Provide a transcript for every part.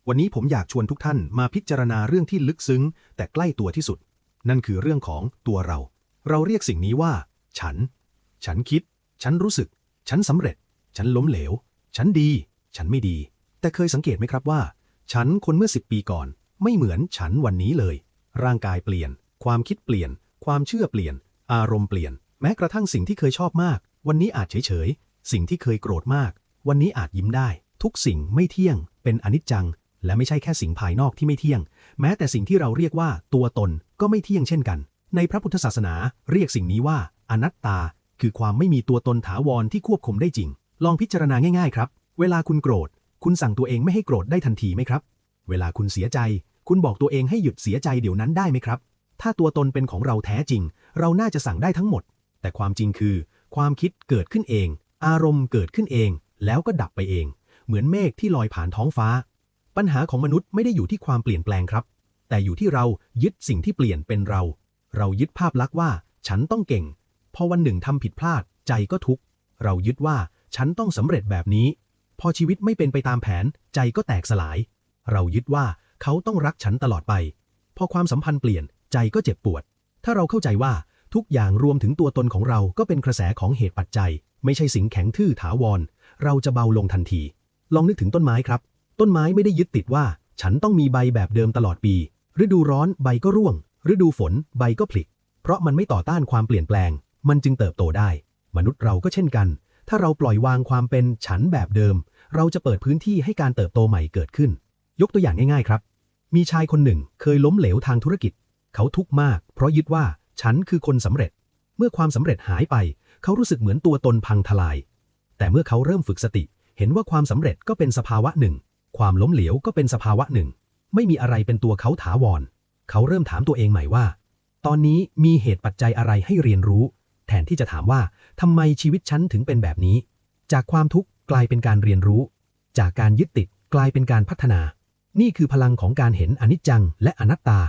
วันนี้ผมอยากชวนทุกท่านมาพิจารณาเรื่องที่ลึกซึ้งแต่ใกล้ตัวที่สุดนั่นคือเรื่องของตัวเราเรียกสิ่งนี้ว่าฉันคิดฉันรู้สึกฉันสำเร็จฉันล้มเหลวฉันดีฉันไม่ดีแต่เคยสังเกตไหมครับว่าฉันคนเมื่อ10 ปีก่อนไม่เหมือนฉันวันนี้เลยร่างกายเปลี่ยนความคิดเปลี่ยนความเชื่อเปลี่ยนอารมณ์เปลี่ยนแม้กระทั่งสิ่งที่เคยชอบมากวันนี้อาจเฉยๆสิ่งที่เคยโกรธมากวันนี้อาจยิ้มได้ทุกสิ่งไม่เที่ยงเป็นอนิจจังและไม่ใช่แค่สิ่งภายนอกที่ไม่เที่ยงแม้แต่สิ่งที่เราเรียกว่าตัวตนก็ไม่เที่ยงเช่นกันในพระพุทธศาสนาเรียกสิ่งนี้ว่าอนัตตาคือความไม่มีตัวตนถาวรที่ควบคุมได้จริงลองพิจารณาง่ายๆครับเวลาคุณโกรธคุณสั่งตัวเองไม่ให้โกรธได้ทันทีไหมครับเวลาคุณเสียใจคุณบอกตัวเองให้หยุดเสียใจเดี๋ยวนั้นได้ไหมครับถ้าตัวตนเป็นของเราแท้จริงเราน่าจะสั่งได้ทั้งหมดแต่ความจริงคือความคิดเกิดขึ้นเองอารมณ์เกิดขึ้นเองแล้วก็ดับไปเองเหมือนเมฆที่ลอยผ่านท้องฟ้าปัญหาของมนุษย์ไม่ได้อยู่ที่ความเปลี่ยนแปลงครับแต่อยู่ที่เรายึดสิ่งที่เปลี่ยนเป็นเรายึดภาพลักษณ์ว่าฉันต้องเก่งพอวันหนึ่งทำผิดพลาดใจก็ทุกข์เรายึดว่าฉันต้องสำเร็จแบบนี้พอชีวิตไม่เป็นไปตามแผนใจก็แตกสลายเรายึดว่าเขาต้องรักฉันตลอดไปพอความสัมพันธ์เปลี่ยนใจก็เจ็บปวดถ้าเราเข้าใจว่าทุกอย่างรวมถึงตัวตนของเราก็เป็นกระแสของเหตุปัจจัยไม่ใช่สิ่งแข็งทื่อถาวรเราจะเบาลงทันทีลองนึกถึงต้นไม้ครับต้นไม้ไม่ได้ยึดติดว่าฉันต้องมีใบแบบเดิมตลอดปีฤดูร้อนใบก็ร่วงฤดูฝนใบก็ผลิเพราะมันไม่ต่อต้านความเปลี่ยนแปลงมันจึงเติบโตได้มนุษย์เราก็เช่นกันถ้าเราปล่อยวางความเป็นฉันแบบเดิมเราจะเปิดพื้นที่ให้การเติบโตใหม่เกิดขึ้นยกตัวอย่างง่ายๆครับมีชายคนหนึ่งเคยล้มเหลวทางธุรกิจเขาทุกข์มากเพราะยึดว่าฉันคือคนสำเร็จเมื่อความสำเร็จหายไปเขารู้สึกเหมือนตัวตนพังทลายแต่เมื่อเขาเริ่มฝึกสติเห็นว่าความสำเร็จก็เป็นสภาวะหนึ่งความล้มเหลวก็เป็นสภาวะหนึ่งไม่มีอะไรเป็นตัวเขาถาวรเขาเริ่มถามตัวเองใหม่ว่าตอนนี้มีเหตุปัจจัยอะไรให้เรียนรู้แทนที่จะถามว่าทำไมชีวิตฉันถึงเป็นแบบนี้จากความทุกข์กลายเป็นการเรียนรู้จากการยึดติดกลายเป็นการพัฒนานี่คือพลังของการเห็นอนิจจังและอนัตตา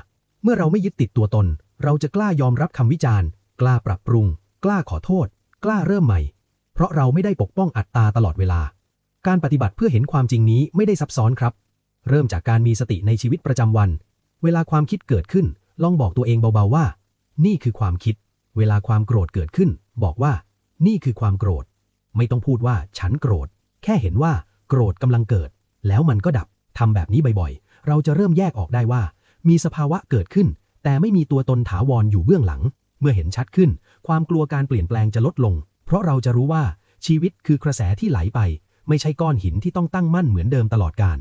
เมื่อเราไม่ยึดติดตัวตนเราจะกล้ายอมรับคำวิจารณ์กล้าปรับปรุงกล้าขอโทษกล้าเริ่มใหม่เพราะเราไม่ได้ปกป้องอัตตาตลอดเวลาการปฏิบัติเพื่อเห็นความจริงนี้ไม่ได้ซับซ้อนครับเริ่มจากการมีสติในชีวิตประจำวันเวลาความคิดเกิดขึ้นลองบอกตัวเองเบาๆว่านี่คือความคิดเวลาความโกรธเกิดขึ้นบอกว่านี่คือความโกรธไม่ต้องพูดว่าฉันโกรธแค่เห็นว่าโกรธกำลังเกิดแล้วมันก็ดับทำแบบนี้บ่อยๆเราจะเริ่มแยกออกได้ว่ามีสภาวะเกิดขึ้นแต่ไม่มีตัวตนถาวรอยู่เบื้องหลังเมื่อเห็นชัดขึ้นความกลัวการเปลี่ยนแปลงจะลดลงเพราะเราจะรู้ว่าชีวิตคือกระแสที่ไหลไปไม่ใช่ก้อนหินที่ต้องตั้งมั่นเหมือนเดิมตลอดกาล